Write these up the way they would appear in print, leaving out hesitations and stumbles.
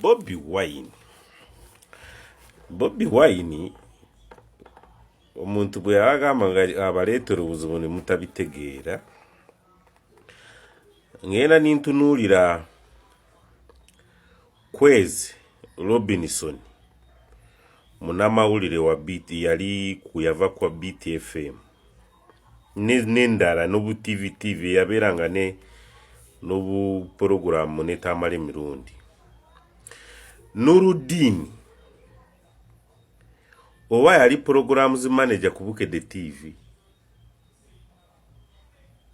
Bobi Wine omuntu bwe yagamba nga abaleetera obuzibu ne mutabitegeera ngenda nintunuulira Kwezi Robinson munamawulire wa BT yali kuyava kwa BTFM n'endala n'obu TV yabeeranga n'obu programu n'etamala emirundi Nuruddin owa yali programs manager ku Bukedde TV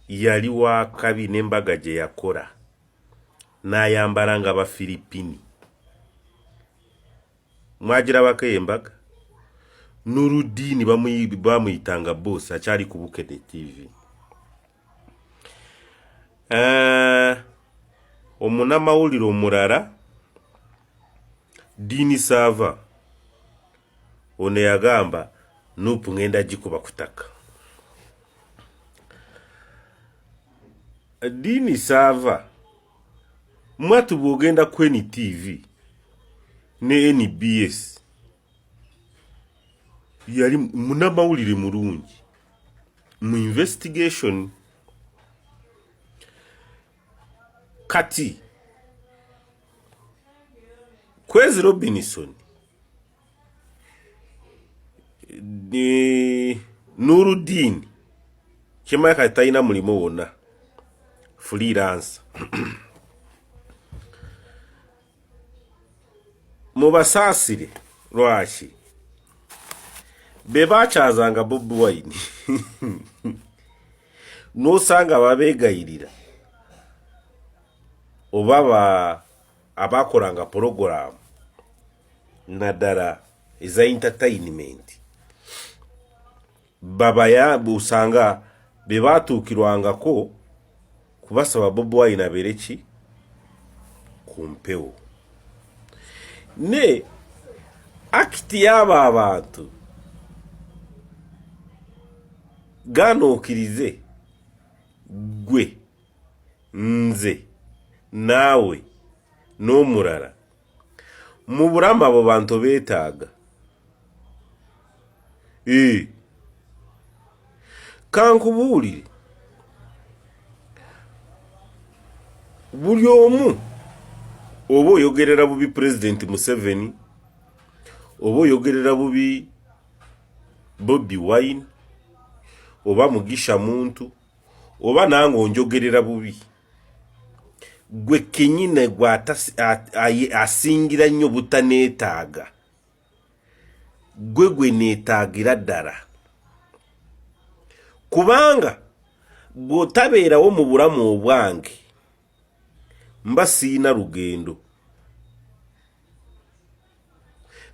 yali wa kabi n'embaga gye yakola n'ayambala nga Abafiripini. Mwagirabako embaga Nuruddin bamuyitanga boss akyali ku Bukedde TV. Omunamawulire omulala Dini Sava ono yagamba Nuupu ngenda gikuba kutaka. Dini Sava mwatu bwogenda ku NTV ne NBS yali munamawulire mulungi mu investigation. Kati Kwezi Robinson Nuruddin kimaka taina mulimo wona freelance mubasasire lwaki bebachazanga Bobi Wine nosanga babegayirira obaba abakoranga program nadara eza entertainment baba ya busanga bebatukirwangako kubasaba Bobi Wine abereki kumpewo ne akiti yaba abantu ganokirize gwe nze nawe n'omulala mu burama abo bantu beetaaga kankubuulire buli omu oba oyogerera bubi President Museveni oba oyogerera bubi Bobi Wine oba Mugisha Muntu oba nange onjogerera bubi gwe kenyine gwata asingira nnyo butaneetaaga gwe neetaagira ddala kubanga bw'otabeerawo mu bulamu obwange mba siina lugendo.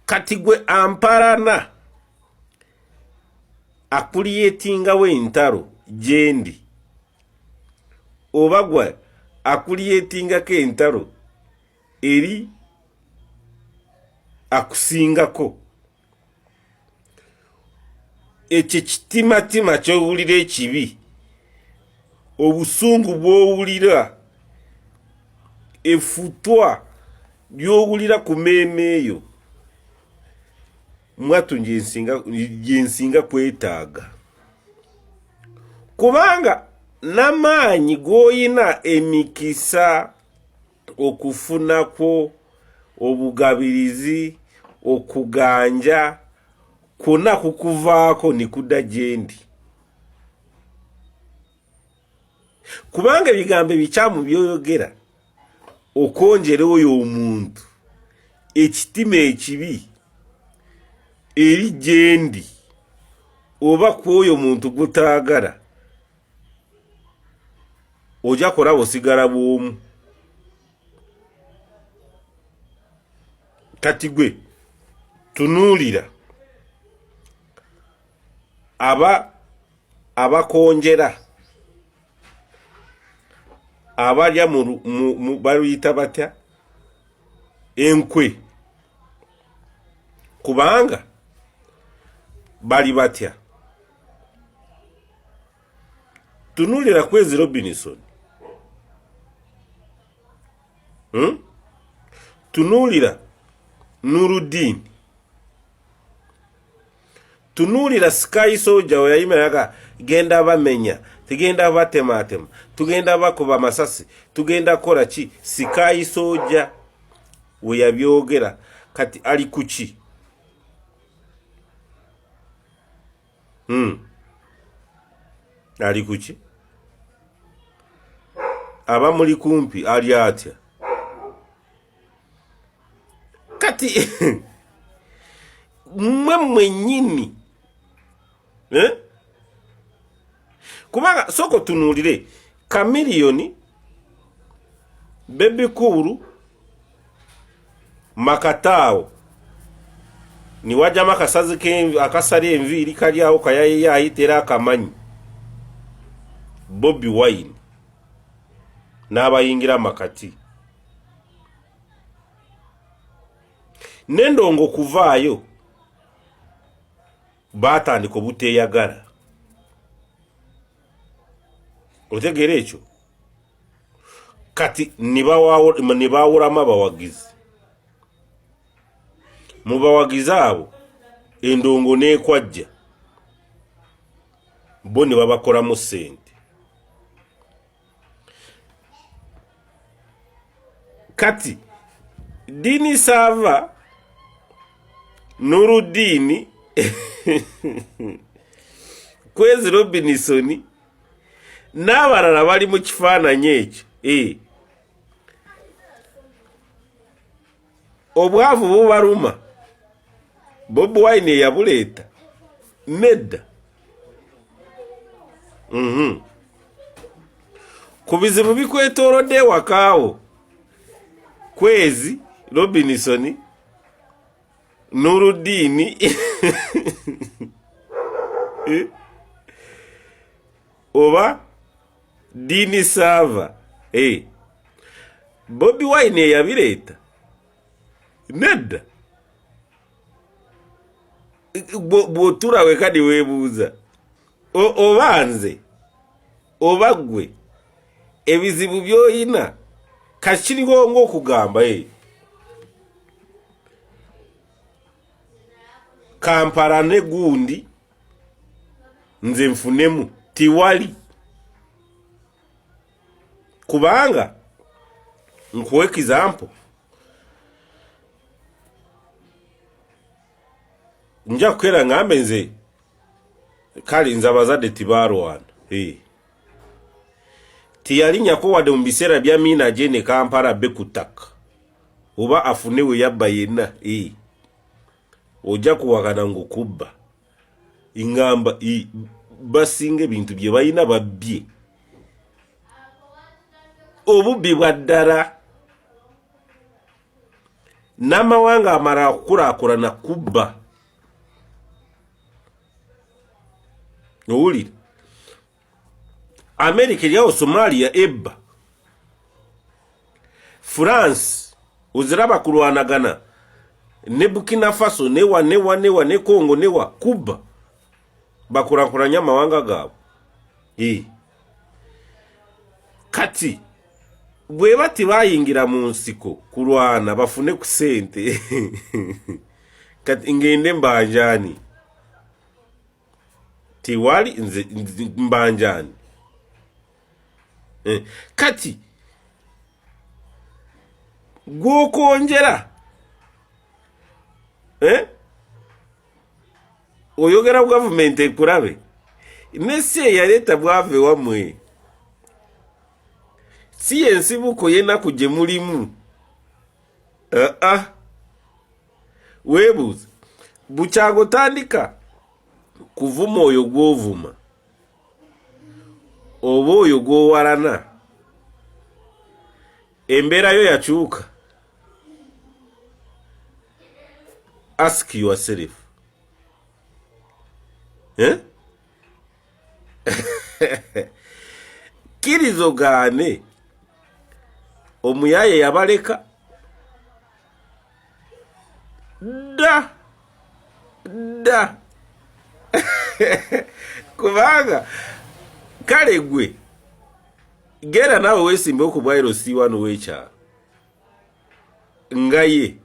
Kati gwe amparana akuliyetingawo entalo gyendi oba gwe akuliyetingako entalo eri akusingako ekyo kitimatima ky'owulira ekibi obusungu bw'owulira efutwa ly'owulira ku meeme eyo mwatu njensinga kwetaaga kubanga n'amaanyi g'oyina emikisa okufunako obugabirizi okuganja kwonna kukuvaako nikudda gyendi kubanga ebigambo ebikyamu byoyogera okonjera oyo omuntu ekitima ekibi eri gyendi oba kwoyo muntu gutaagala ojja kulaba osigala bw'omu. Kati gwe tunuulira abakonjera abalya mu baluyita batya enkwe kubanga bali batya. Tunuulira Kwezi Robinson tunulira Nuruddin, tunulira Sky Soldier oyayimiraga genda bamenya, tugenda batematema, tugenda bakuba masasi, tugenda kola ki. Sky Soldier weyabyogera kati ali kuki? Ali kuki? Aba muri kumpi ali atya kati mwe nyini kubanga soko tunulire Chameleone, Bebe Cool, Makatao ni wajama kasazi ke akasali enviri kali aho kayaye yayitera akamanyi Bobby Wine n'abayingira makati nendongo kuvaayo batandika obuteyagala. Otegera ekyo kati nibawulamu abawagizi. Mu bawagizi abo endongo nekwajja bo ne babakolamu ssente. Kati Dini Sava, Nuruddin Kwezi Robinson n'abalala bali mu kifaananyi ekyo. Obwavu bubaluma. Bobi Wine yabuleeta nedda. Ku bizibu bikwetoolodde wakaawo Kwezi Robinson, Nuruddin oba Dini Sava, Bobi Wine yabireeta nedda. Bwotulawe kadi weebuuza obanze oba gwe ebizibu byoyina kakiriwo ng'okugamba Kampala ne gundi nze nfunemu tiwali. Kubanga nkuwa example, nja kukeera ngambe nze kali nze abazadde tibalwana tiyalinnyako wadde mu biseera bya Mina gye ne Kampala be ku ttaka oba afune we yabba yenna ojja kuwakana ng'okubba ingamba basinga ebintu bye balina babbye obubbi bwa ddala. N'amawanga amala okukulaakulana kubba. Owulira America eryawo Somalia ebba, France oziraba kulwanagana ne Burkina Faso newa ne Congo newa kubba bakulakulanya amawanga gaabwe. Kati bwe bati bayingira mu nsiko kulwana bafune ku ssente kati ngende mbanjani tiwali nze mbanjani. Kati gwokonjera oyogera ku gavumenti ekulabe nesi eyaleeta bwave wamwe si yensibuko y'ennaku gye mulimu. Weebuuza bukyago tandika kuvuma oyo gw'ovuma oba oyo gw'owalana embeera yo yakyuka. Ask yourself. Kirizogaane omuyaye yabaleka da kubanga kale gwe gera nawe weesimbe okubwairo si wano w'ekyalo ngaye